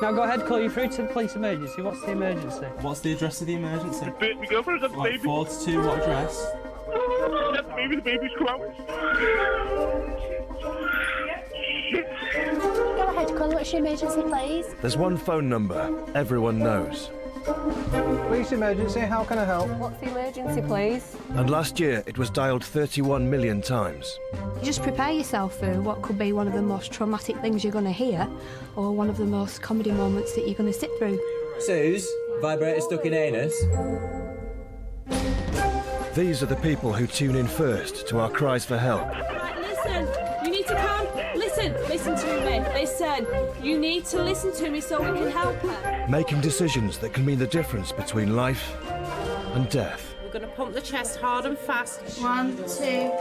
Now go ahead, call you through to the police emergency. What's the emergency? What's the address of the emergency? My girlfriend's got the Like baby. 42, what address? The baby's come out. Go ahead, call what's your emergency, please. There's one phone number everyone knows. Police emergency, how can I help? What's the emergency, please? And last year it was dialed 31 million times. Just prepare yourself for what could be one of the most traumatic things you're going to hear, or one of the most comedy moments that you're going to sit through. Suze, vibrator stuck in anus. These are the people who tune in first to our cries for help. Right, listen, you need to come. Listen to me. Listen, you need to listen to me so we can help her. Making decisions that can mean the difference between life and death. We're going to pump the chest hard and fast. 1, 2, 3, 4.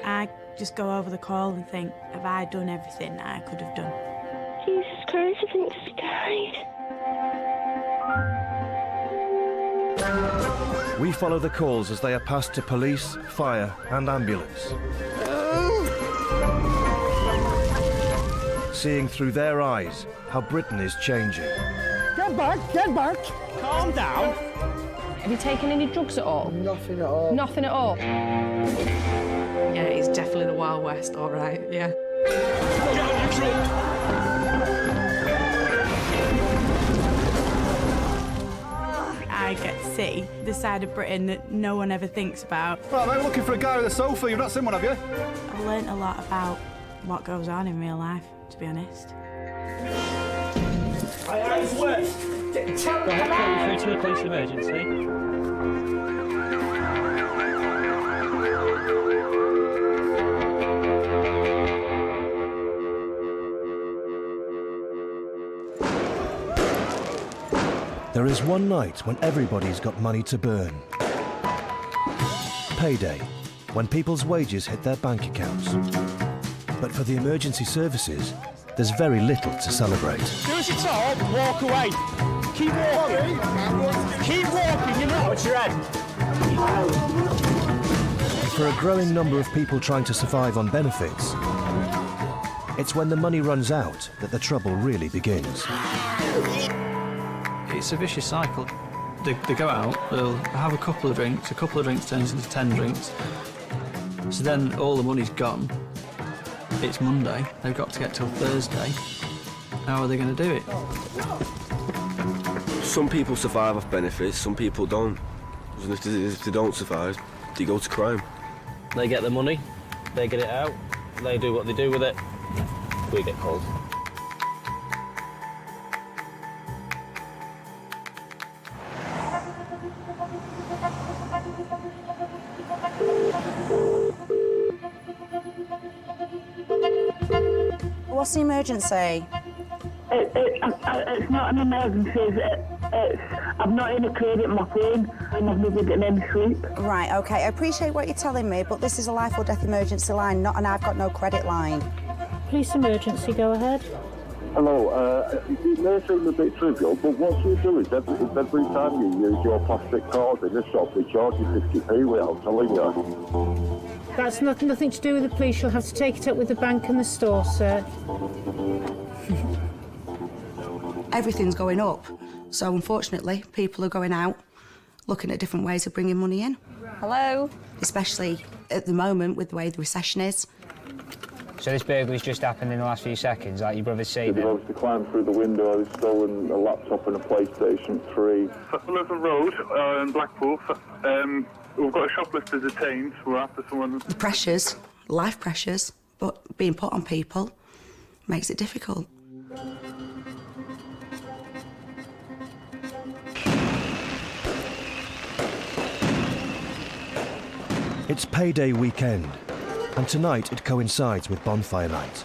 I just go over the call and think, have I done everything I could have done? Jesus Christ, I think she died. We follow the calls as they are passed to police, fire and ambulance. Seeing through their eyes how Britain is changing. Get back, get back! Calm down. Have you taken any drugs at all? Nothing at all. Nothing at all? Yeah, it's definitely the Wild West, all right, yeah. I get to see the side of Britain that no one ever thinks about. Right, I'm looking for a guy with a sofa. You've not seen one, have you? I've learnt a lot about what goes on in real life, to be honest. Go ahead, call you through to the police emergency. There is one night when everybody's got money to burn. Payday, when people's wages hit their bank accounts. But for the emergency services, there's very little to celebrate. Do as you're told, walk away. Keep walking. Keep walking, you're not at your head. And for a growing number of people trying to survive on benefits, it's when the money runs out that the trouble really begins. It's a vicious cycle. They go out, they'll have a couple of drinks turns into 10 drinks. So then all the money's gone. It's Monday, they've got to get till Thursday. How are they going to do it? Some people survive off benefits, some people don't. And if they don't survive, they go to crime. They get the money, they get it out, they do what they do with it, we get called. What's the emergency? It's not an emergency. I'm not in a credit my phone and I've never getting any sleep. Right, OK, I appreciate what you're telling me, but this is a life or death emergency line, not an I've got no credit line. Police emergency, go ahead. Hello, it may seem a bit trivial, but what you do is every time you use your plastic card in the shop, we charge you 50p, I'm telling you. That's nothing to do with the police. You'll have to take it up with the bank and the store, sir. Everything's going up, so unfortunately, people are going out looking at different ways of bringing money in. Hello? Especially at the moment with the way the recession is. So this burglary's just happened in the last few seconds, like your brother's seen They've obviously climbed through the window, they've stolen a laptop and a PlayStation 3. Pleasant Road in Blackpool. We've got a shoplifter detained. We're after someone. The pressures, life pressures, but being put on people makes it difficult. It's payday weekend, and tonight it coincides with Bonfire night.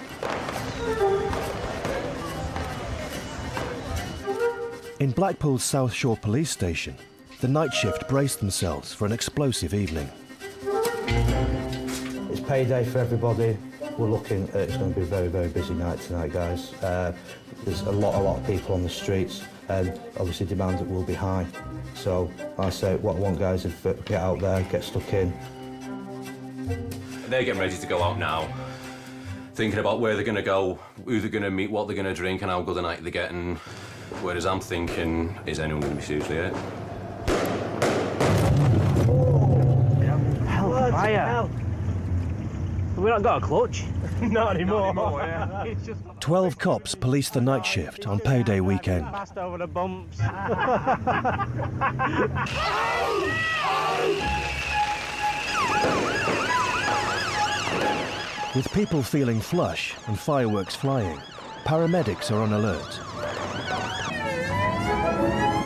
In Blackpool's South Shore Police Station, the night shift braced themselves for an explosive evening. It's payday for everybody. We're looking at it's going to be a very, very busy night tonight, guys. There's a lot of people on the streets, and obviously demand will be high. So I say what I want, guys, is get out there, get stuck in. They're getting ready to go out now. thinking about where they're going to go, who they're going to meet, what they're going to drink, and how good a night they're getting. Whereas I'm thinking, is anyone going to be seriously hurt? Help, fire. We've not got a clutch. Not anymore. 12 cops police the night shift on payday weekend. Passed over the bumps. With people feeling flush and fireworks flying, paramedics are on alert.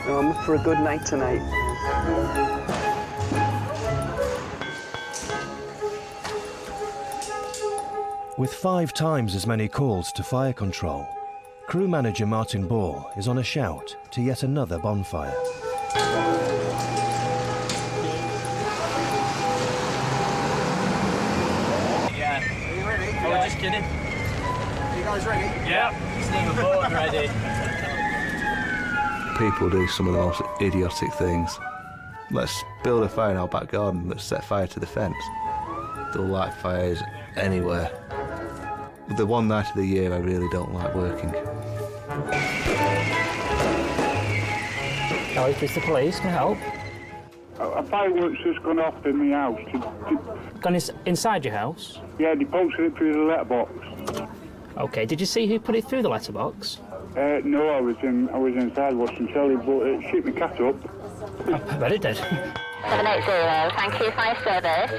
I'm up for a good night tonight. With 5 times as many calls to fire control, crew manager Martin Ball is on a shout to yet another bonfire. Yeah. Are you ready? Oh, we're just kidding. Are you guys ready? Yeah. He's never bored ready. People do some of the most idiotic things. Let's build a fire in our back garden, let's set fire to the fence. They'll light fires anywhere. The one night of the year I really don't like working. Oh, if it's the police, can I help? A fireworks has gone off in my house. Gone inside your house? Yeah, they posted it through the letterbox. Okay, did you see who put it through the letterbox? No, I was inside watching telly, but it shoot my cat up. I bet it did. 780, thank you, fire service.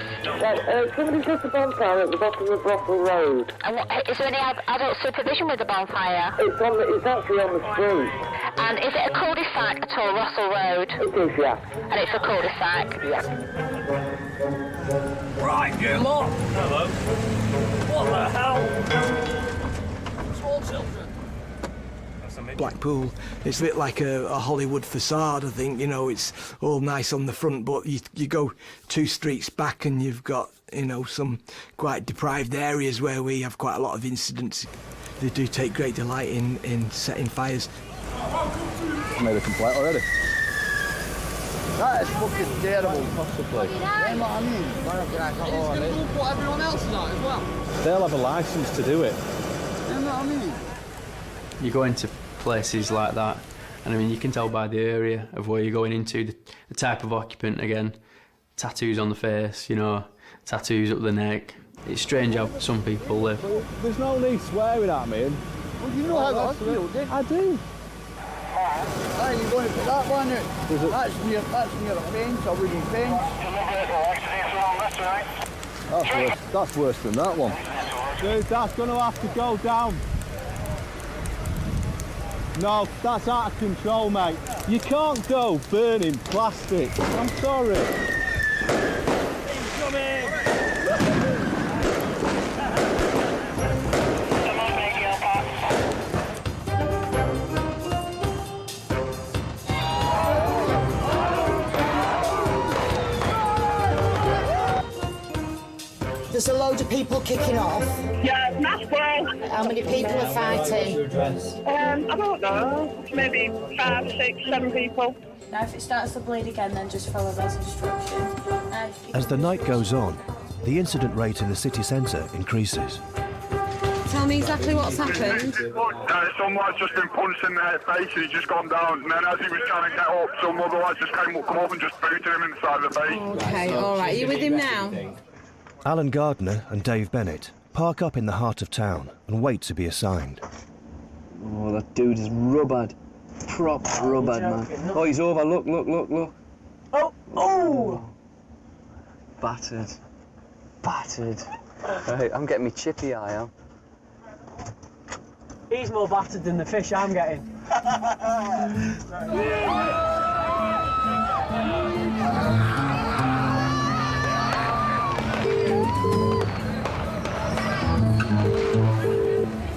Somebody's got a bonfire at the bottom of Brothel Road. And is there any adult supervision with the bonfire? It's actually on the street. And is it a cul-de-sac at all, Russell Road? It is, yeah. And it's a cul-de-sac? Yeah. Right, you lot! Hello. What the hell? Small children. Blackpool, it's a bit like a Hollywood facade, I think. You know, it's all nice on the front, but you go 2 streets back and you've got, you know, some quite deprived areas where we have quite a lot of incidents. They do take great delight in setting fires. I made a complaint already. That is fucking terrible. Possibly. You know what I mean? He's going to do what everyone else is on as well. They'll have a licence to do it. You know what I mean? You go into places like that, and I mean, you can tell by the area of where you're going into, the type of occupant again, tattoos on the face, you know, tattoos up the neck. It's strange how some people live. There's no need swearing at me. Well, you know how I feel, do you? I do. Hey, you're going to put that one out. That's near a fence, a wooden fence. That's worse than that one. Dude, that's going to have to go down. No, that's out of control, mate. You can't go burning plastic. I'm sorry. Incoming! There's a load of people kicking off. Yeah, that's well. How many people are fighting? I don't know. Maybe 5, 6, 7 people. Now, if it starts to bleed again, then just follow those instructions. As the night goes on, the incident rate in the city centre increases. Tell me exactly what's happened. Someone's just been punched in the face and he's just gone down. And then as he was trying to get up, some other lads just come up and just booted him in the side of the face. Okay, all right. Are you with him now? Alan Gardner and Dave Bennett park up in the heart of town and wait to be assigned. Oh, that dude is rubbad. Proper rubbad, man. Oh, he's over. Look. Oh! Battered. Right, I'm getting me chippy eye, am. He's more battered than the fish I'm getting.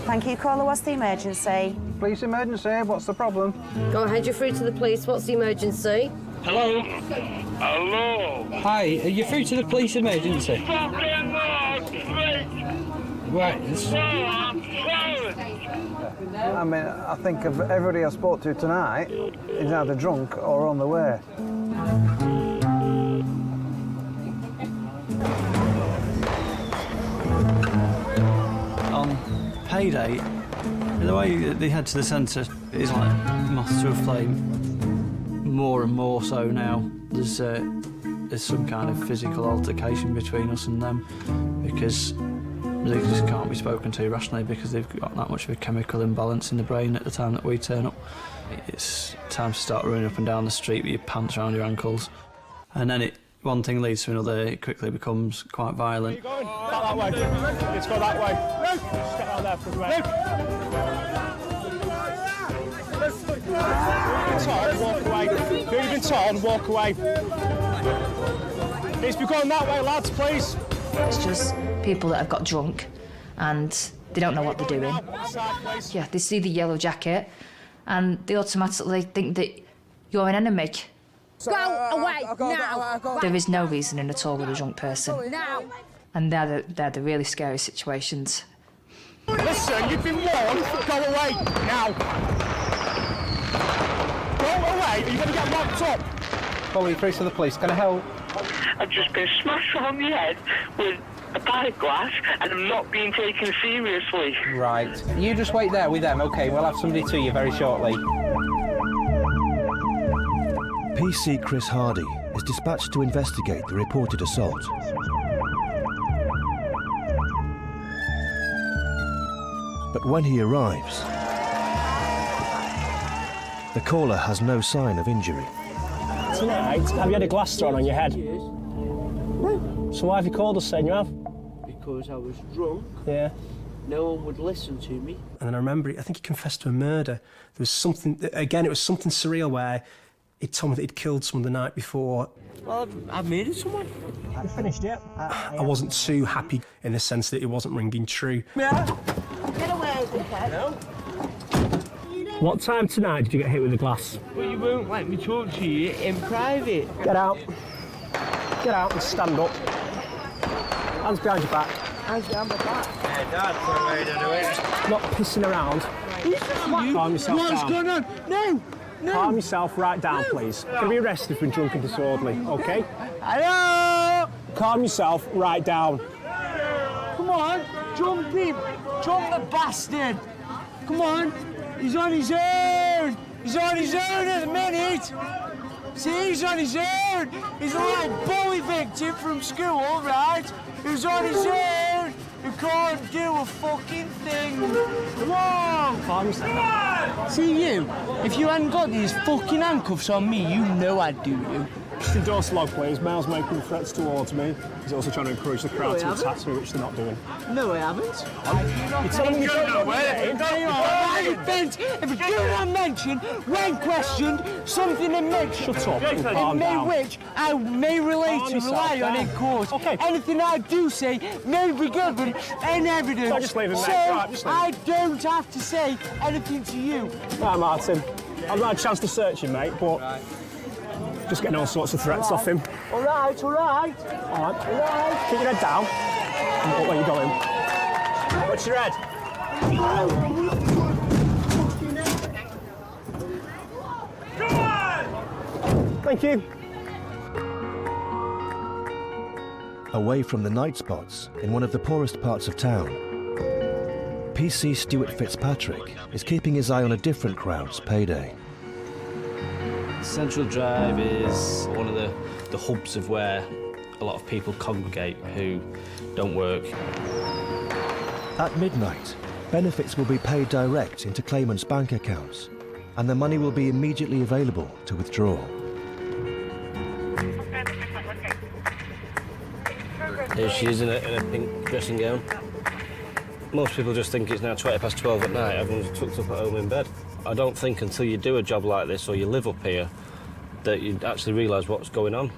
Thank you, caller. What's the emergency? Police emergency, what's the problem? Go ahead, you're through to the police. What's the emergency? Hello? Hello? Hi, are you through to the police emergency? Fucking Right. I mean, I think of everybody I spoke to tonight is either drunk or on the way. On Payday, the way they head to the centre is like moth to a flame. More and more so now. There's some kind of physical altercation between us and them because they just can't be spoken to rationally because they've got that much of a chemical imbalance in the brain at the time that we turn up. It's time to start running up and down the street with your pants around your ankles. And then one thing leads to another, it quickly becomes quite violent. Where are you going? That way. Let's go that way. Step out there for the way. Walk away. If you've been told, walk away. It's be going that way, lads, please. It's just people that have got drunk and they don't know what they're doing. Yeah, they see the yellow jacket and they automatically think that you're an enemy. Go away now! There is no reasoning at all with a drunk person. And they're the really scary situations. Listen, you've been warned. Go away now. Go away, or you're going to get locked up. Calling through to the police. Can I help? I've just been smashed on the head with a pipe glass and I'm not being taken seriously. Right. You just wait there with them, OK? We'll have somebody to you very shortly. PC Chris Hardy is dispatched to investigate the reported assault. But when he arrives, the caller has no sign of injury. Tonight, have you had a glass thrown on your head? So why have you called us saying you have? Because I was drunk. Yeah. No one would listen to me. And then I remember, I think he confessed to a murder. There was something, again, it was something surreal where he'd told me that he'd killed someone the night before. Well, I've murdered someone. You finished it? I wasn't too happy in the sense that it wasn't ringing true. Yeah. Get away with it. No. What time tonight did you get hit with a glass? Well, you won't let me talk to you in private. Get out. Get out and stand up. Hands behind your back. Hands behind my back. Yeah, Dad, what are you doing? Not pissing around. Calm yourself down. What's going on? No! No! Calm yourself right down, please. You're going to be arrested for drunk and disorderly, OK? Hello! Calm yourself right down. Come on, jump him! Jump the bastard! Come on! He's on his own! He's on his own at the minute! See, he's on his own! He's a little bully victim from school, right? He's on his own! He can't do a fucking thing! Come on! Calm yourself. See you? If you hadn't got these fucking handcuffs on me, you know I'd do you. Just endorse log, please. Male's making threats towards me. He's also trying to encourage the crowd to attack me, which they're not doing. No, I haven't. You're telling me you don't know where? If you do not mention, when questioned, something in which... Shut up and calm down. Which I may relate to rely on in court. Okay. Anything I do say may be given in evidence. No, just leave him, mate. So Right, just leave him. I don't have to say anything to you. Right, Martin. I've not had a chance to search him, mate, but... Just getting all sorts of threats off him. All right, all right. All right. Keep your head down. And look where you're going. What's your head? Thank you. Away from the night spots, in one of the poorest parts of town, PC Stuart Fitzpatrick is keeping his eye on a different crowd's payday. Central Drive is one of the hubs of where a lot of people congregate who don't work. At midnight, benefits will be paid direct into claimants' bank accounts, and the money will be immediately available to withdraw. Here she is in a pink dressing gown. Most people just think it's now 12:20 at night. Everyone's tucked up at home in bed. I don't think until you do a job like this or you live up here that you actually realise what's going on.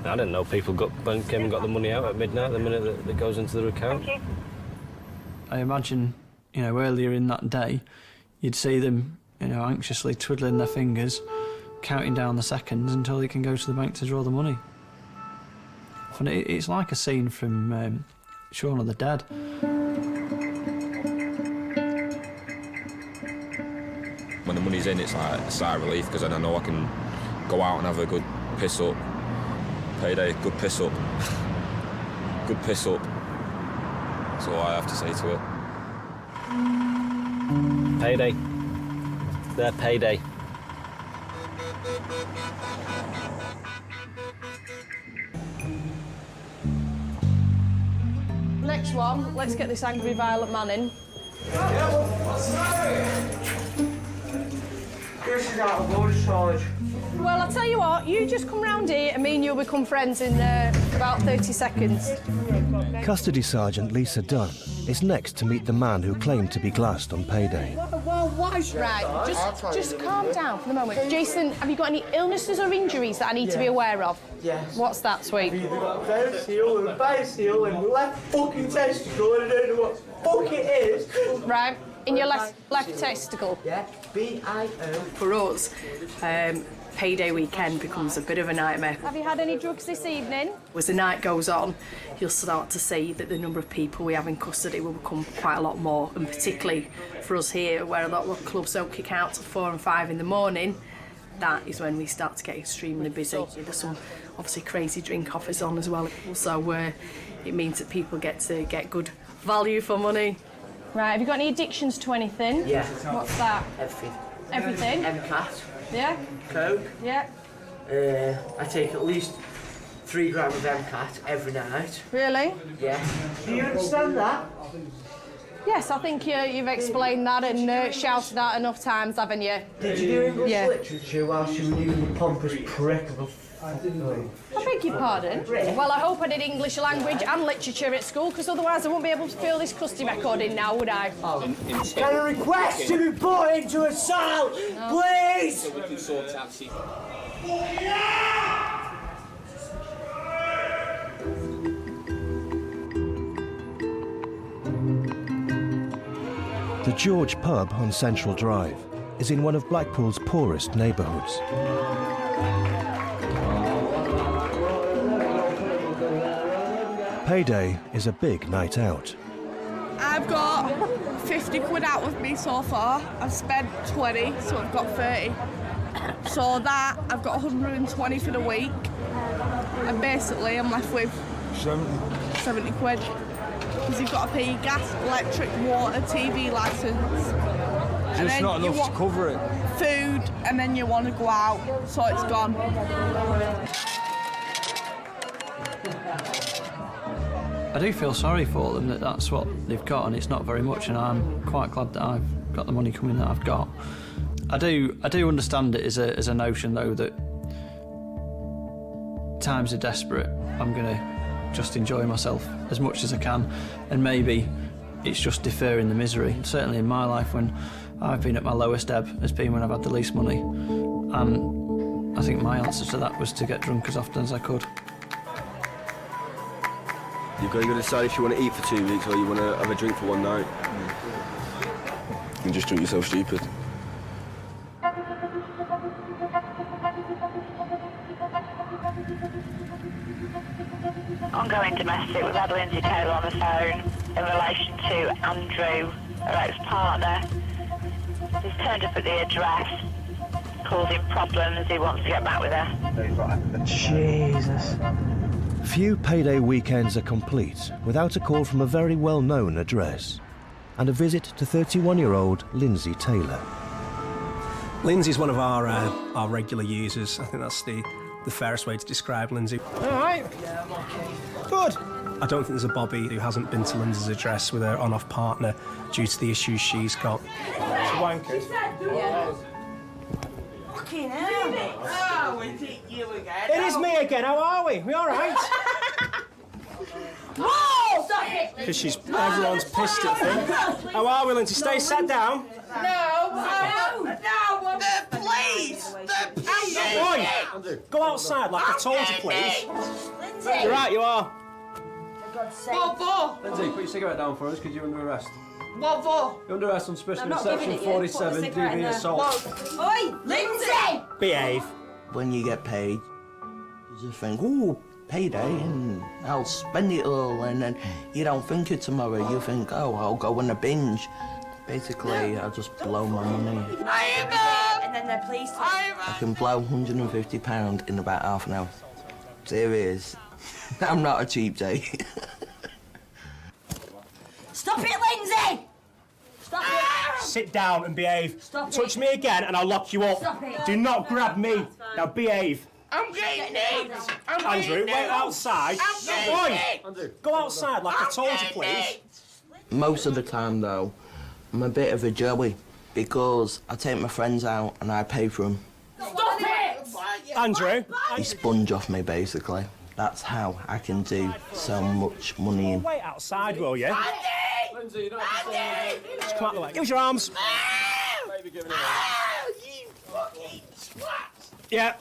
I didn't know people came and got the money out at midnight the minute that it goes into their account. I imagine, earlier in that day, you'd see them, anxiously twiddling their fingers, counting down the seconds until they can go to the bank to draw the money. And it's like a scene from Shaun of the Dead. When the money's in, it's like a sigh of relief because then I know I can go out and have a good piss up. Payday, good piss up. Good piss up. That's all I have to say to it. Payday. Their payday. Next one, let's get this angry, violent man in. This is out of order, Sarge. Well, I'll tell you what, you just come round here and me and you'll become friends in about 30 seconds. Custody Sergeant Lisa Dunn is next to meet the man who claimed to be glassed on payday. Well, why? Right, just calm down for the moment. Jason, have you got any illnesses or injuries that I need to be aware of? Yes. What's that, sweet? I've either got a variceal and a biceal and left fucking testicle and I don't know what fuck it is. Right, in your left testicle? Yeah, B-I-O. For us, payday weekend becomes a bit of a nightmare. Have you had any drugs this evening? As the night goes on, you'll start to see that the number of people we have in custody will become quite a lot more, and particularly for us here, where a lot of clubs don't kick out till 4 and 5 in the morning, that is when we start to get extremely busy. There's some obviously crazy drink offers on as well, so it means that people get to get good value for money. Right, have you got any addictions to anything? Yeah. What's that? Everything. Everything? MCAT. Yeah? Coke. Yeah. I take at least 3 grams of MCAT every night. Really? Yeah. Do you understand that? Yes, I think you've explained that and shouted that enough times, haven't you? Did you do English literature whilst you were doing the pompous prick of a I beg your pardon? Well, I hope I did English language and literature at school, because otherwise I won't be able to fill this custody record in now, would I? Can I request to be put into a cell, please? So we can sort out see. The George pub on Central Drive is in one of Blackpool's poorest neighbourhoods. Payday is a big night out. I've got 50 quid out with me so far. I've spent 20, so I've got 30. So that, I've got 120 for the week. And basically, I'm left with 70 quid. Because you've got to pay your gas, electric, water, TV licence. Just not enough to cover it. Food, and then you want to go out, so it's gone. I do feel sorry for them that that's what they've got, and it's not very much, and I'm quite glad that I've got the money coming that I've got. I do understand it as a notion, though, that times are desperate. I'm going to just enjoy myself as much as I can, and maybe it's just deferring the misery. Certainly in my life, when I've been at my lowest ebb, has been when I've had the least money, and I think my answer to that was to get drunk as often as I could. You've got to decide if you want to eat for 2 weeks or you want to have a drink for one night. And just drink yourself stupid. Ongoing domestic. We've had Lindsay Taylor on the phone in relation to Andrew, her ex-partner. He's turned up at the address, causing problems. He wants to get back with her. Jesus. Few payday weekends are complete without a call from a very well-known address and a visit to 31-year-old Lindsay Taylor. Lindsay's one of our regular users. I think that's the fairest way to describe Lindsay. All right. Yeah, I'm okay. Good. I don't think there's a Bobby who hasn't been to Lindsay's address with her on-off partner due to the issues she's got. Wankers. Yeah. Fucking hell. Oh, is it you again? It is me again. How are we? We all right? Whoa! Stop it! Because everyone's pissed at things. How are we, Lindsay? Stay sat down. No, the police! The police! Oi! Go outside like I told you, please. You're right, you are. What for? Lindsay, put your cigarette down for us because you're under arrest. What for? You're under arrest on suspicion of not section 47, DV assault. Oi, Lindsay! Behave. When you get paid, you just think, ooh, payday, and I'll spend it all, and then you don't think of tomorrow, you think, oh, I'll go on a binge. Basically, I'll just blow my money. And then the police. I can blow £150 in about half an hour. Serious. I'm not a cheap date. Stop it, Lindsay! Stop it! sit down and behave. Stop Touch it. me again and I'll lock you up. Stop it. Do not grab me. Now behave. I'm getting it. Andrew, wait outside. Boy, Andrew, go outside like I told you, please. Most of the time, though, I'm a bit of a joey because I take my friends out and I pay for them. Stop it! Andrew. They sponge off me, basically. That's how I can do so much money in. Wait outside, will you? Lindsay, you don't have to say anything. Just come out the way. Give us your arms. Maybe give it a You fucking swat! Yeah.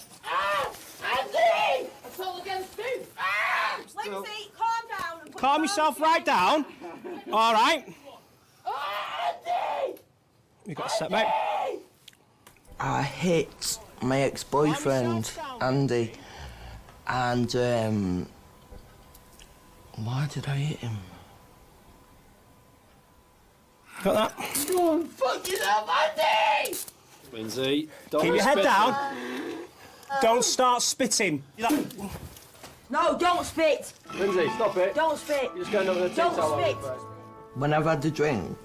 Andy! That's all against you. Lindsay, calm down. And put Calm yourself right down. All right. Andy! You got a set, mate? I hit my ex-boyfriend, Andy, and why did I hit him? Got that? Don't fuck yourself, Andy! Lindsay, Keep your head down. Don't start spitting. No, don't spit. Lindsay, stop it. Don't spit. You're just going over the tea Don't towel. spit. When I've had a drink,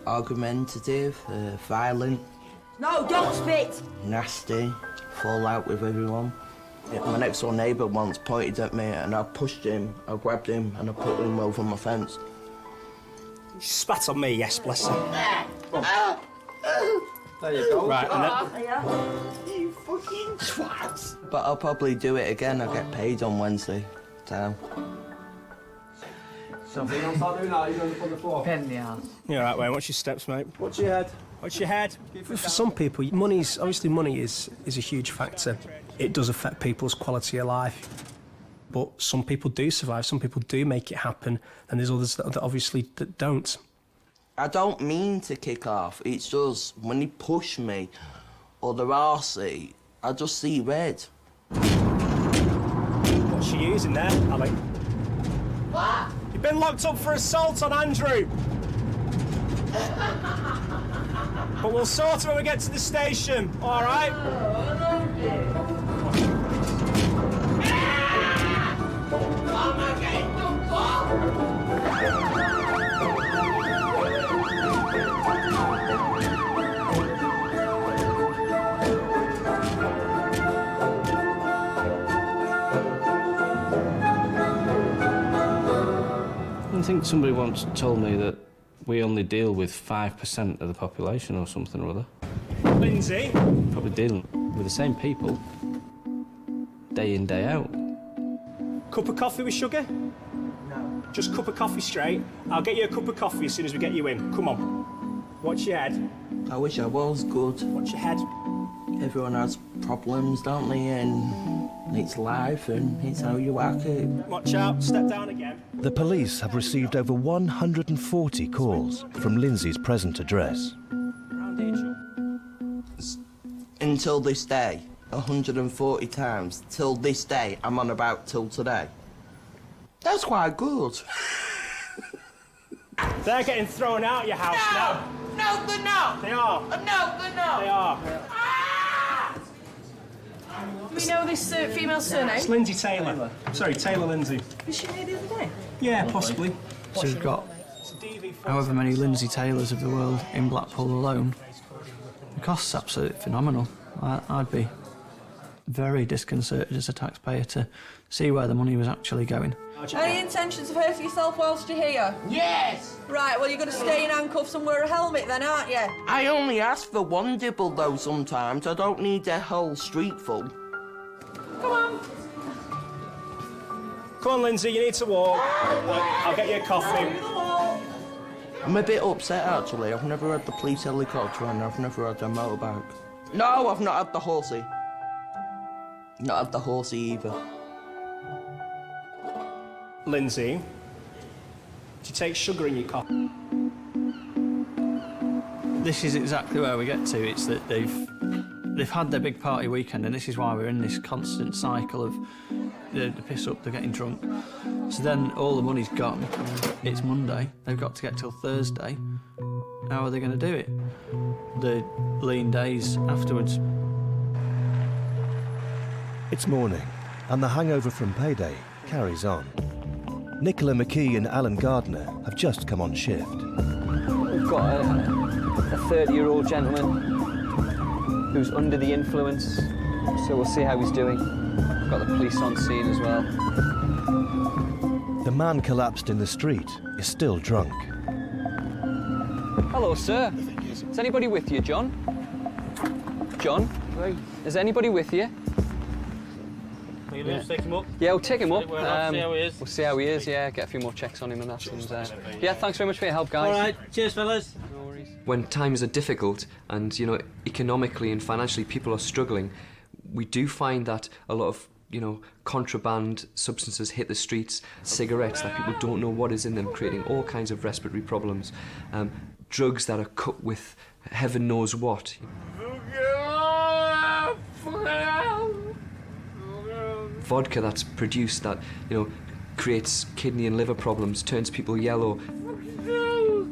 argumentative, violent, No, don't spit. nasty, fall out with everyone. My next door neighbour once pointed at me and I pushed him, I grabbed him and I put him over my fence. Spat on me, yes, bless him. There you go. Right, and You fucking twat! But I'll probably do it again. I get paid on Wednesday. So. So if you don't start doing that, you're going to put the floor. You're right, Wayne. What's your steps, mate? What's your head? What's your head? For some people, money is a huge factor. It does affect people's quality of life. But some people do survive, some people do make it happen, and there's others that obviously that don't. I don't mean to kick off. It's just when they push me or they're arsey, I just see red. What's she using there, Ali? What? You've been locked up for assault on Andrew. But we'll sort it when we get to the station, all right? I think somebody once told me that we only deal with 5% of the population or something or other. Lindsay? Probably dealing with the same people, day in, day out. Cup of coffee with sugar? No. Just cup of coffee straight. I'll get you a cup of coffee as soon as we get you in. Come on. Watch your head. I wish I was good. Watch your head. Everyone has problems, don't they? And it's life and it's how you act it. Watch out. Step down again. The police have received over 140 calls from Lindsay's present address. Until this day, 140 times. Till this day, I'm on about till today. That's quite good. They're getting thrown out of your house now. No, they're not! They are. No, they're not! They are. Do we know this female's surname? It's Lindsay Taylor. Sorry, Taylor Lindsay. Was she here the other day? Yeah, possibly. So we've got however many Lindsay Taylors of the world in Blackpool alone. The cost's absolutely phenomenal. I'd be very disconcerted as a taxpayer to see where the money was actually going. Any intentions of hurting yourself whilst you're here? Yes! Right, well, you're going to stay in handcuffs and wear a helmet then, aren't you? I only ask for one dibble, though, sometimes. I don't need a whole street full. Come on. Come on, Lindsay, you need to walk. I'll get you a coffee. I'm a bit upset, actually. I've never had the police helicopter and I've never had a motorbike. No, I've not had the horsey. Not had the horsey either. Lindsay, do you take sugar in your coffee? This is exactly where we get to. It's that they've had their big party weekend, and this is why we're in this constant cycle of the piss up, they're getting drunk. So then all the money's gone. It's Monday. They've got to get till Thursday. How are they going to do it? The lean days afterwards. It's morning, and the hangover from payday carries on. Nicola McKee and Alan Gardner have just come on shift. We've got a 30-year-old gentleman who's under the influence, so we'll see how he's doing. We've got the police on scene as well. The man collapsed in the street is still drunk. Hello, sir. Is anybody with you, John? John? Is anybody with you? Are you going to take him up? Yeah, we'll take him up. We'll see how he is. We'll see how he is, yeah. Get a few more checks on him and that. Yeah, thanks very much for your help, guys. All right, cheers, fellas. No worries. When times are difficult and, you know, economically and financially people are struggling, we do find that a lot of, you know, contraband substances hit the streets, cigarettes that people don't know what is in them, creating all kinds of respiratory problems, drugs that are cut with heaven knows what. Vodka that's produced that, you know, creates kidney and liver problems, turns people yellow.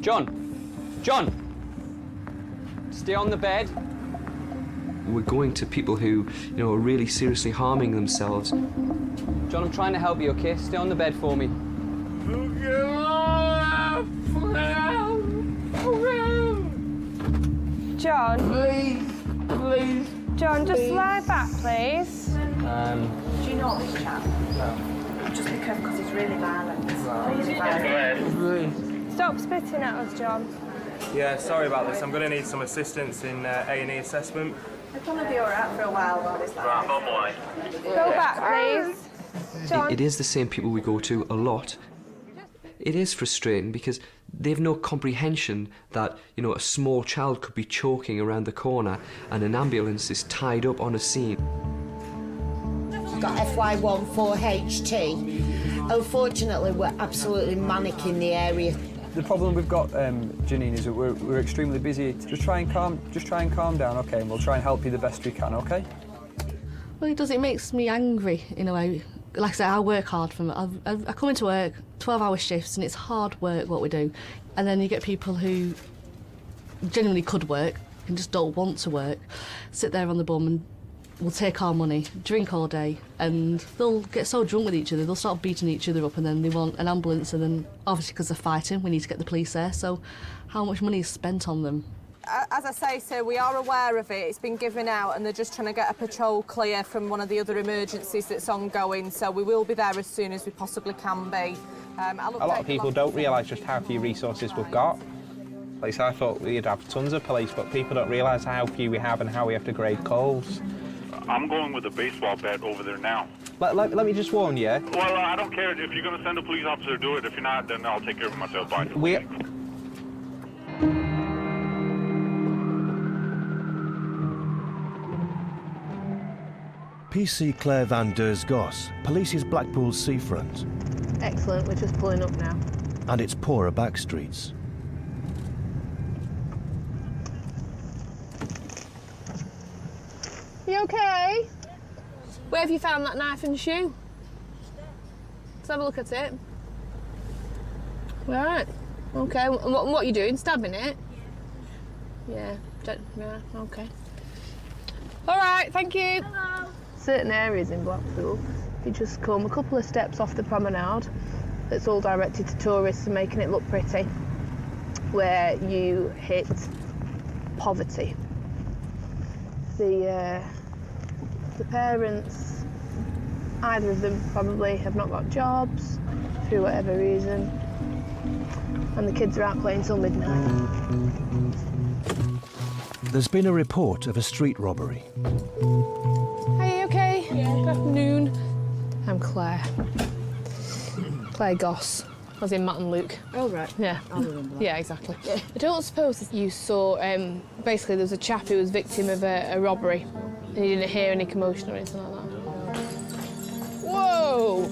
John! John! Stay on the bed. We're going to people who, you know, are really seriously harming themselves. John, I'm trying to help you, okay? Stay on the bed for me. John? Please. John, just lie back, please. Do you know this chap? No. Just be careful because he's really violent. Really violent. Stop spitting at us, John. Yeah, sorry about this. I'm going to need some assistance in A&E assessment. It's going to be all right for a while this like Go back, please. John. It is the same people we go to a lot. It is frustrating because they've no comprehension that, you know, a small child could be choking around the corner and an ambulance is tied up on a scene. Got FY14HT. Unfortunately, we're absolutely manic in the area. The problem we've got, Janine, is that we're extremely busy. Just try and calm down, okay? And we'll try and help you the best we can, okay? Well, it makes me angry in a way. Like I say, I work hard for them. I come into work, 12-hour shifts, and it's hard work what we do. And then you get people who genuinely could work and just don't want to work, sit there on the bum and will take our money, drink all day, and they'll get so drunk with each other, they'll start beating each other up, and then they want an ambulance, and then obviously because they're fighting, we need to get the police there. So how much money is spent on them? As I say, sir, we are aware of it. It's been given out and they're just trying to get a patrol clear from one of the other emergencies that's ongoing, so we will be there as soon as we possibly can be. A lot of people don't realise just how few resources we've got. At least I thought we'd have tons of police, but people don't realise how few we have and how we have to grade calls. I'm going with a baseball bat over there now. Let me just warn you. Well, I don't care. If you're going to send a police officer, do it. If you're not, then I'll take care of it myself. Bye. PC Claire van Deurs Goss polices Blackpool's seafront. Excellent, we're just pulling up now. And its poorer back streets. You okay? Where have you found that knife and shoe? Let's have a look at it. Right. Okay. And what are you doing? Stabbing it? Yeah. Yeah. Okay. All right. Thank you. Hello. Certain areas in Blackpool, you just come a couple of steps off the promenade, that's all directed to tourists and making it look pretty, where you hit poverty. The parents, either of them probably have not got jobs through whatever reason, and the kids are out playing till midnight. There's been a report of a street robbery. Are you okay? Yeah. Good afternoon. I'm Claire. Claire Goss, as in Matt and Luke. Oh, right. Yeah. I remember that. Yeah, exactly. Yeah. I don't suppose that you saw, basically there was a chap who was victim of a robbery and you didn't hear any commotion or anything like that. Whoa!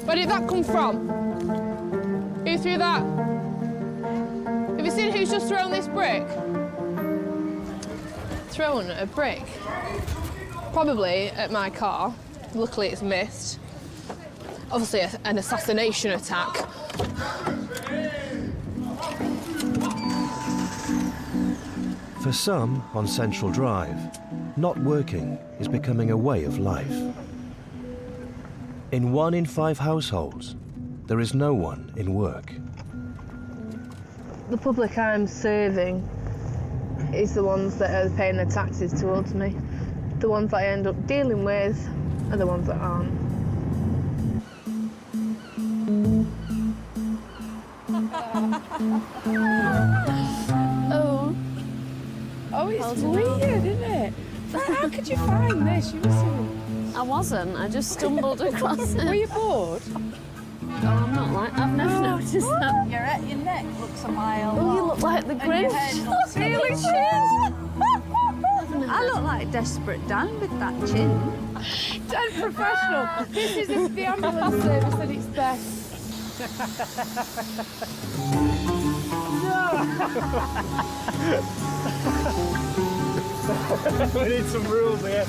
Where did that come from? Who threw that? Have you seen who's just thrown this brick? Thrown a brick? Probably at my car. Luckily it's missed. Obviously an assassination attack. For some on Central Drive, not working is becoming a way of life. In 1 in 5 households, there is no one in work. The public I'm serving is the ones that are paying their taxes towards me. The ones that I end up dealing with are the ones that aren't. Oh, it's weird, isn't it? How could you find this? You were so... I wasn't, I just stumbled across it. Were you bored? Oh, I'm not like, I've never noticed that. Your neck looks a mile Oh, you look like the Grinch. Really chin. I look like Desperate Dan with that chin. Dan professional. This is if the ambulance service at its best. We need some rules here.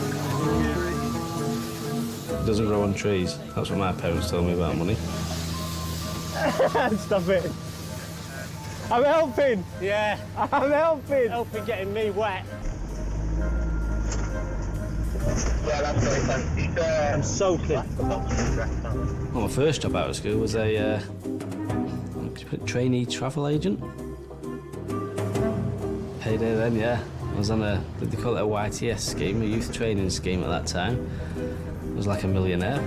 It doesn't grow on trees. That's what my parents told me about money. Stop it. I'm helping. Yeah. I'm helping. Helping getting me wet. I'm soaking. Well, my first job out of school was a trainee travel agent. Payday then, yeah. I was on a, they call it a YTS scheme, a youth training scheme at that time. I was like a millionaire.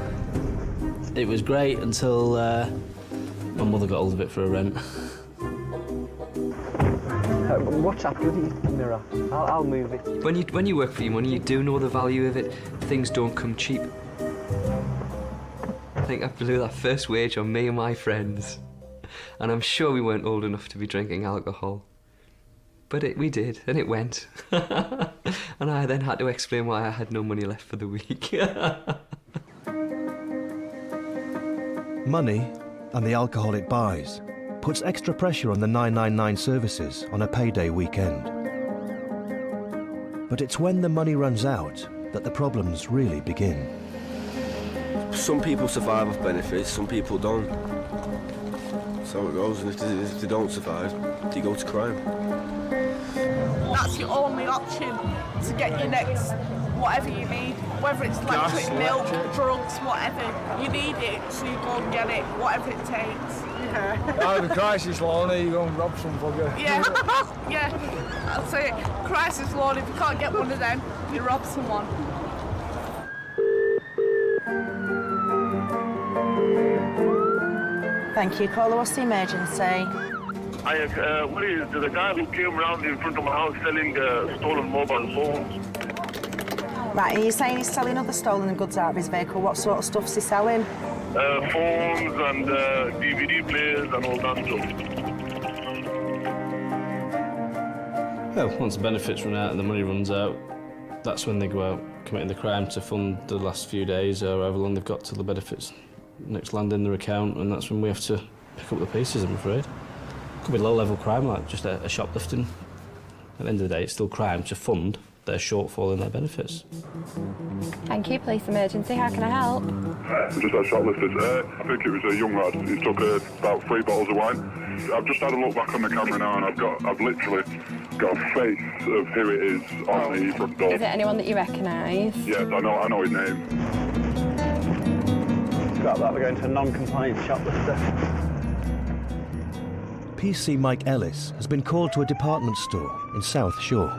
It was great until my mother got hold of it for a rent. Watch that bloody mirror. I'll move it. When you work for your money, you do know the value of it. Things don't come cheap. I think I blew that first wage on me and my friends. And I'm sure we weren't old enough to be drinking alcohol. But we did, and it went. And I then had to explain why I had no money left for the week. Money, and the alcohol it buys, puts extra pressure on the 999 services on a payday weekend. But it's when the money runs out that the problems really begin. Some people survive off benefits, some people don't. So it goes, and if they don't survive, they go to crime. That's your only option to get your next whatever you need, whether it's electric, milk, drugs, whatever. You need it, so you go and get it, whatever it takes. Out of the crisis loan, you go and rob some fucker. Yeah, yeah, I'll say it. Crisis loan, if you can't get one of them, you rob someone. Thank you. Caller, what's the emergency? What is it? There's a guy who came around in front of my house selling stolen mobile phones. Right, are you saying he's selling other stolen goods out of his vehicle? What sort of stuff's he selling? Phones and DVD players and all that stuff. Well, once the benefits run out and the money runs out, that's when they go out committing the crime to fund the last few days or however long they've got till the benefits next land in their account, and that's when we have to pick up the pieces, I'm afraid. Could be low-level crime, like just a shoplifting. At the end of the day, it's still crime to fund their shortfall in their benefits. Thank you, police emergency. How can I help? Just had shoplifted. I think it was a young lad. He took about 3 bottles of wine. I've just had a look back on the camera now, and I've literally got a face of who it is on the front door. Is it anyone that you recognise? Yes, I know his name. Got that, we're going to a non-compliant shoplifter. PC Mike Ellis has been called to a department store in South Shore.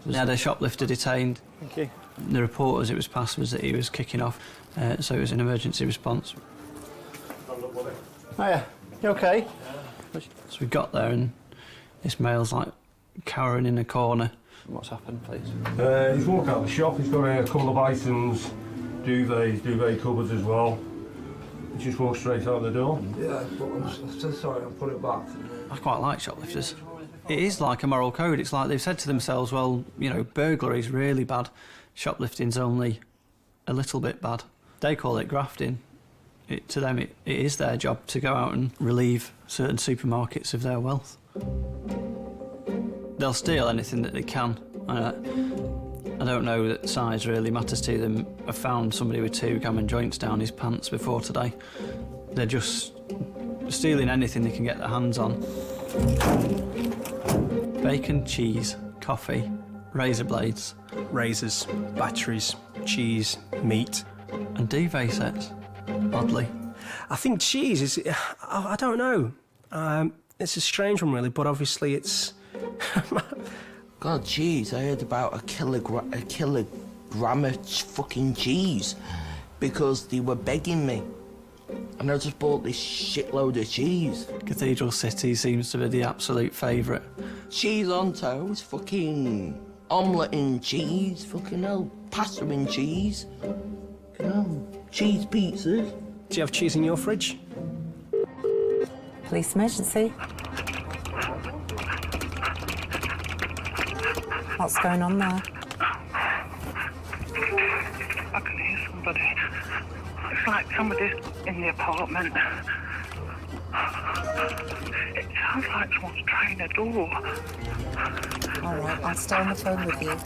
They had a shoplifter detained. Thank you. The report as it was passed was that he was kicking off, so it was an emergency response. Hiya, you okay? So we got there and this male's like cowering in a corner. What's happened, please? He's walked out of the shop, he's got a couple of items, duvet cupboards as well. He just walked straight out the door. Yeah, but I'm still sorry, I'll put it back. I quite like shoplifters. It is like a moral code. It's like they've said to themselves, well, you know, burglary's really bad, shoplifting's only a little bit bad. They call it grafting. To them, it is their job to go out and relieve certain supermarkets of their wealth. They'll steal anything that they can. I don't know that size really matters to them. I found somebody with 2 gammon joints down his pants before today. They're just stealing anything they can get their hands on. Bacon, cheese, coffee, razor blades. Razors, batteries, cheese, meat. and duvet sets, oddly. I think cheese is... I don't know. It's a strange one, really, but obviously it's... God, cheese, I heard about a kilogram of fucking cheese because they were begging me. And I just bought this shitload of cheese. Cathedral City seems to be the absolute favourite. Cheese on toast, fucking omelette and cheese, fucking hell, pasta and cheese. You know, cheese pizzas. Do you have cheese in your fridge? Police emergency. What's going on there? I can hear somebody. It's like somebody's in the apartment. It sounds like someone's trying a door. All right, I'll stay on the phone with you.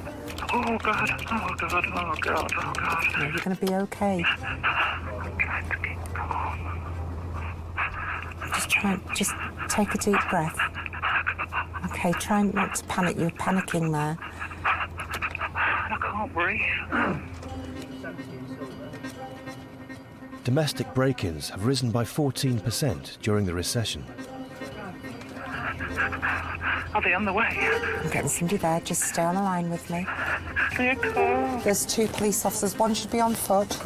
Oh, God. Oh, God. Oh, God. Oh, God. No, you're going to be okay. I'm trying to keep calm. Just take a deep breath. Okay, try not to panic. You're panicking there. I can't breathe. Domestic break-ins have risen by 14% during the recession. Are they on the way? I'm getting somebody there. Just stay on the line with me. They're cold. There's 2 police officers. One should be on foot,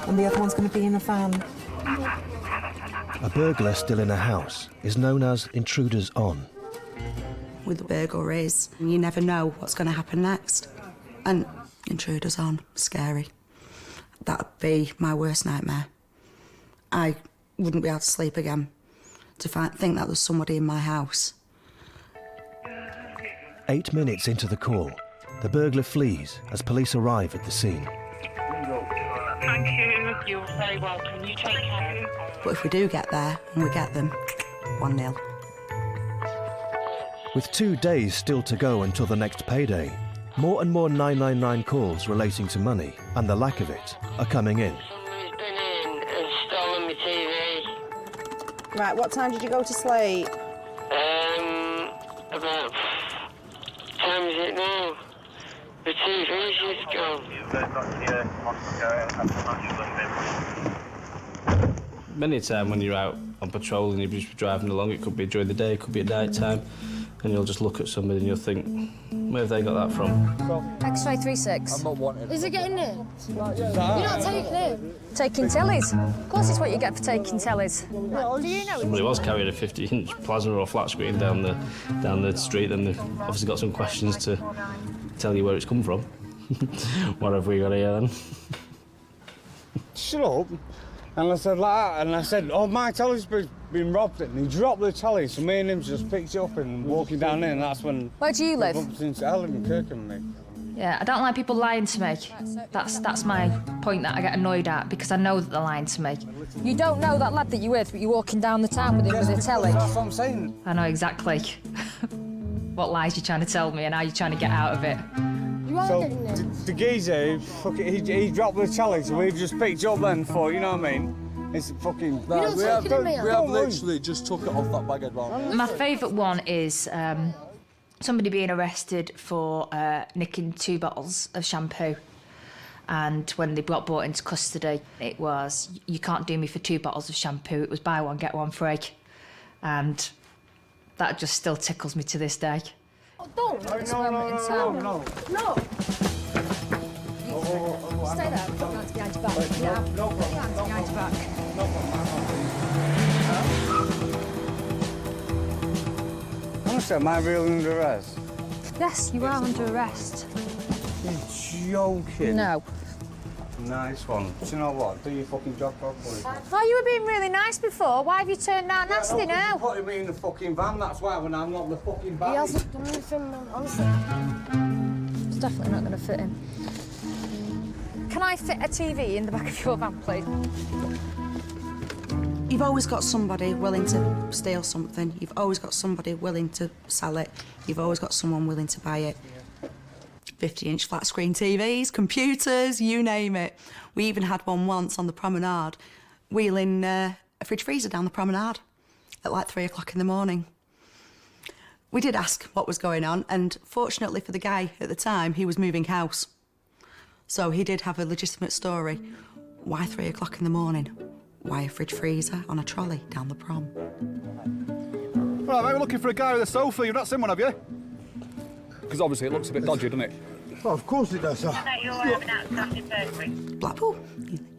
and the other one's going to be in a van. A burglar still in a house is known as intruders on. With the burglaries, you never know what's going to happen next. And intruders on, scary. That'd be my worst nightmare. I wouldn't be able to sleep again to think that there's somebody in my house. 8 minutes into the call, the burglar flees as police arrive at the scene. Thank you. You're very welcome. You take care. But if we do get there, and we get them, 1-0. With 2 days still to go until the next payday, more and more 999 calls relating to money and the lack of it are coming in. Somebody's been in and stolen my TV. Right, what time did you go to sleep? About... time is it now? The TV's just gone. Many a time when you're out on patrol and you're just driving along, it could be during the day, it could be at night time, and you'll just look at somebody and you'll think, where have they got that from? X-ray 36. I'm not wanted. Is it getting in? You're not taking it? Taking tellies. Of course it's what you get for taking tellies. Do you know? Somebody was carrying a 50-inch plasma or flat screen down the street, then they've obviously got some questions to tell you where it's come from. What have we got here then? Shut up. And I said like that, and I said, oh, my telly's been robbed, and he dropped the telly, so me and him just picked it up and walking down in, and that's when... Where do you live? I live in Kirkham, mate. Yeah, I don't like people lying to me. That's my point that I get annoyed at, because I know that they're lying to me. You don't know that lad that you're with, but you're walking down the town with him with a telly. That's what I'm saying. I know exactly what lies you're trying to tell me and how you're trying to get out of it. So the geezer, he dropped the telly, so we just picked it up then for, you know what I mean? It's fucking... We have literally just took it off that bag advance. My favourite one is somebody being arrested for nicking 2 bottles of shampoo. And when they got brought into custody, it was, you can't do me for 2 bottles of shampoo. It was buy one, get one free. And that just still tickles me to this day. Oh, don't! No. Stay there. Put your hands behind your back. Now. Put your hands behind your back. Honestly, am I really under arrest? Yes, you are under arrest. You're joking. No. Nice one. Do you know what? Do your fucking job properly. Oh, you were being really nice before. Why have you turned out nasty now? You're putting me in the fucking van, that's why, when I'm not the fucking van. He hasn't done anything, man, honestly. It's definitely not going to fit him. Can I fit a TV in the back of your van, please? You've always got somebody willing to steal something. You've always got somebody willing to sell it. You've always got someone willing to buy it. 50-inch flat screen TVs, computers, you name it. We even had one once on the promenade, wheeling a fridge freezer down the promenade at like 3 o'clock in the morning. We did ask what was going on, and fortunately for the guy at the time, he was moving house. So he did have a legitimate story. Why 3 o'clock in the morning? Why a fridge freezer on a trolley down the prom? Right, mate, we're looking for a guy with a sofa. You've not seen one, have you? Because obviously it looks a bit dodgy, doesn't it? Well, of course it does, sir. Blackpool,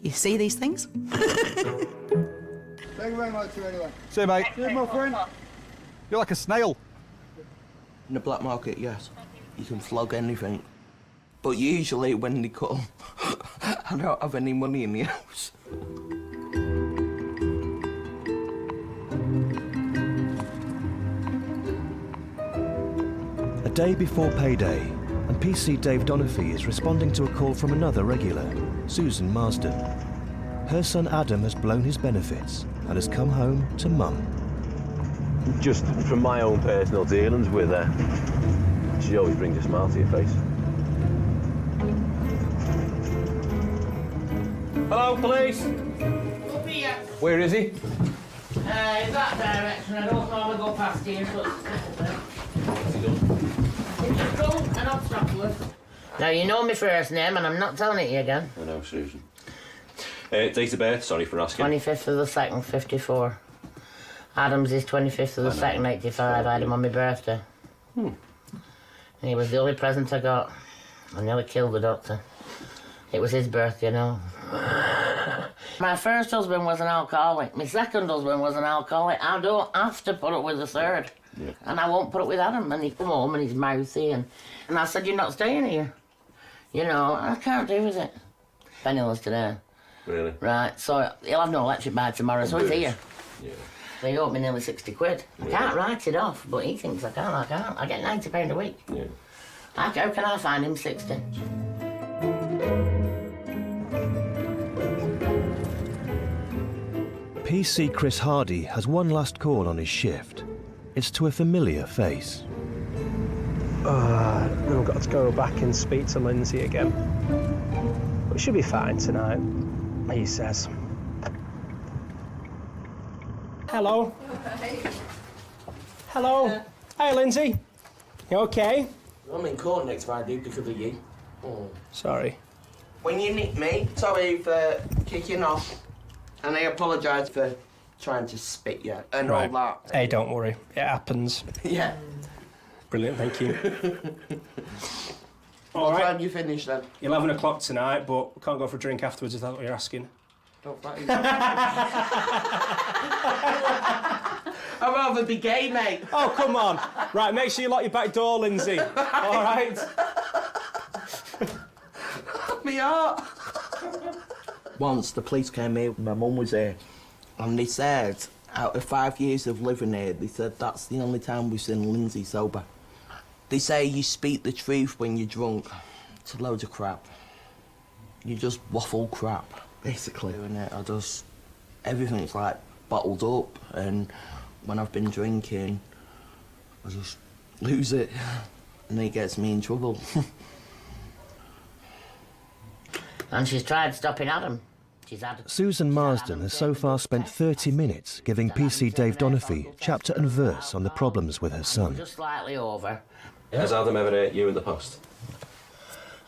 you see these things? Thank you very much, anyway. See you, mate. See you, my friend. You're like a snail. In the black market, yes. You can flog anything. But usually when they come, I don't have any money in the house. A day before payday, and PC Dave Donaghy is responding to a call from another regular, Susan Marsden. Her son Adam has blown his benefits and has come home to Mum. Just from my own personal dealings with her, she always brings a smile to your face. Hello, police. Up here. Where is he? In that direction. I don't normally go past here, so What's he done? it's drunk and obstacles. Now, you know my first name, and I'm not telling it you again. I know, Susan. Date of birth, sorry for asking. 25th of the 2nd, 54. Adams is 25th of the 2nd, 85. I had him on my birthday. And he was the only present I got. I nearly killed the doctor. It was his birthday, you know. My first husband was an alcoholic. My second husband was an alcoholic. I don't have to put up with the third. Yeah. And I won't put up with Adam. And he come home and he's mouthy. And I said, you're not staying here. You know, I can't do with it. Penniless today. Really? Right, so he'll have no electric by tomorrow, so he's here. Yeah. They owe me nearly 60 quid. I can't write it off, but he thinks I can. I get £90 a week. Yeah. How can I find him 60? PC Chris Hardy has one last call on his shift. It's to a familiar face. Then I've got to go back and speak to Lindsay again. But she'll be fine tonight, he says. Hello. Hello. Hi, Lindsay. You okay? I'm in court next Friday because of you. Sorry. When you nick me, sorry for kicking off. And I apologise for trying to spit you and all that. Hey, don't worry. It happens. Yeah. Brilliant, thank you. What time do you finish then? 11 o'clock tonight, but we can't go for a drink afterwards if that's what you're asking. Don't flatter me. I'd rather be gay, mate. Oh, come on. Right, make sure you lock your back door, Lindsay. All right? Me heart. Once the police came here, my mum was here, and they said, out of 5 years of living here, they said that's the only time we've seen Lindsay sober. They say you speak the truth when you're drunk. It's a load of crap. You just waffle crap, basically. Everything's like bottled up, and when I've been drinking, I just lose it, and it gets me in trouble. And she's tried stopping Adam. Susan Marsden has so far spent 30 minutes giving PC Dave Donaghy chapter and verse on the problems with her son. Just slightly over. Has Adam ever hurt you in the past?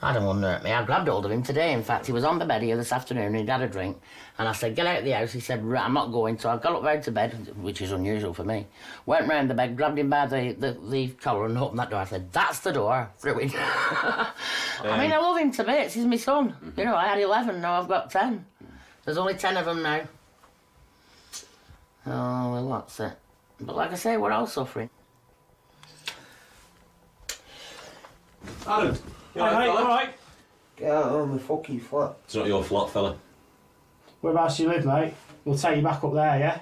Adam wouldn't hurt me. I grabbed hold of him today. In fact, he was on the bed here this afternoon and he'd had a drink. And I said, get out of the house. He said, right, I'm not going. So I got up round to bed, which is unusual for me. Went round the bed, grabbed him by the collar and opened that door. I said, that's the door. Threw it. I mean, I love him to bits. He's my son. You know, I had 11, now I've got 10. There's only 10 of them now. Oh, well, that's it. But like I say, we're all suffering. Adam, you all right? Get out of my fucking flat. It's not your flat, fella. Whereabouts you live, mate? We'll take you back up there, yeah?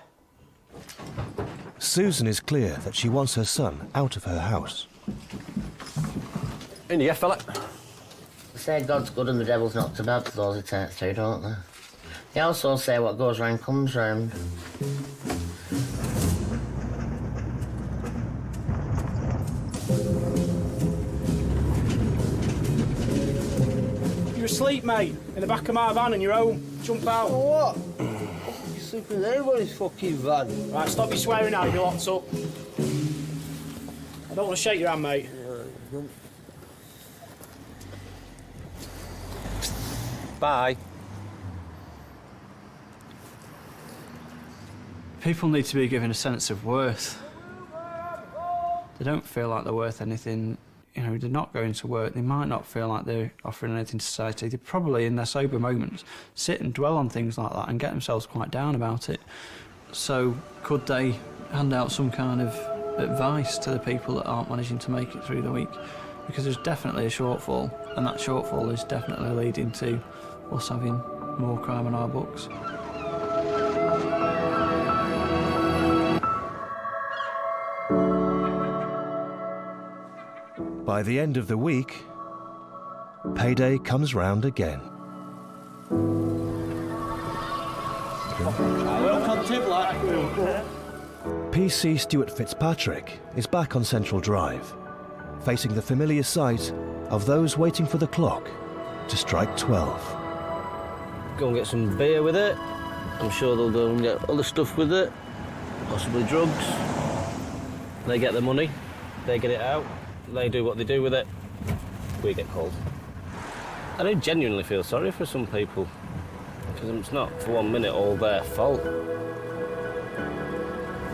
Susan is clear that she wants her son out of her house. In you get, fella. They say God's good and the devil's not too bad to those he takes to, don't they? They also say what goes round comes round. You're asleep, mate, in the back of my van and you're home. Jump out. What? You're sleeping in anybody's fucking van. Right, stop your swearing now, you'll be locked up. I don't want to shake your hand, mate. Bye. People need to be given a sense of worth. They don't feel like they're worth anything. You know, they're not going to work. They might not feel like they're offering anything to society. They probably, in their sober moments, sit and dwell on things like that and get themselves quite down about it. So could they hand out some kind of advice to the people that aren't managing to make it through the week? Because there's definitely a shortfall, and that shortfall is definitely leading to us having more crime on our books. By the end of the week, payday comes round again. PC Stuart Fitzpatrick is back on Central Drive, facing the familiar sight of those waiting for the clock to strike 12. Go and get some beer with it. I'm sure they'll go and get other stuff with it, possibly drugs. They get the money, they get it out, they do what they do with it, we get called. I do genuinely feel sorry for some people, because it's not for 1 minute all their fault.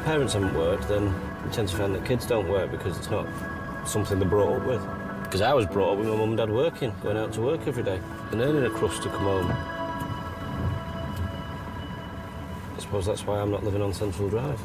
Parents haven't worked, then you tend to find that kids don't work because it's not something they're brought up with. Because I was brought up with my mum and dad working, going out to work every day, and earning a crust to come home. I suppose that's why I'm not living on Central Drive.